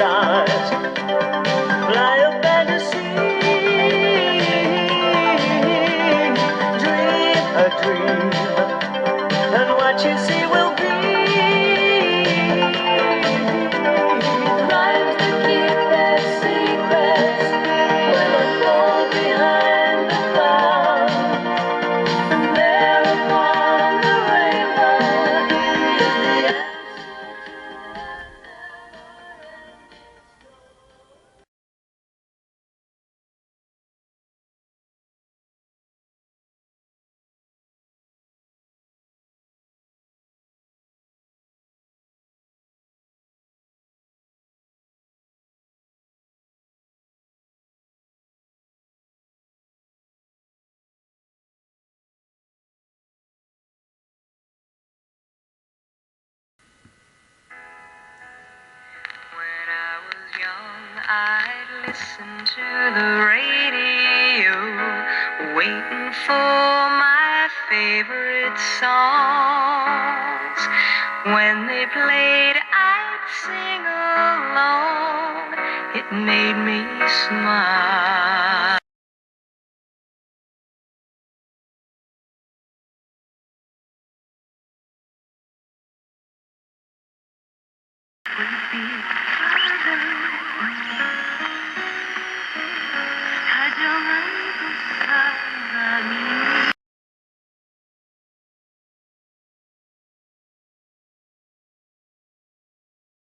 stars. Fly a fantasy, dream a dream, and what you see will be. Rhymes that keep their secrets will unfold behind the clouds. And there upon the rainbow is the answer. When I was young, I'd listen to the radio, waiting for my favorite songs. When they played, I'd sing along. It made me smile. Would be further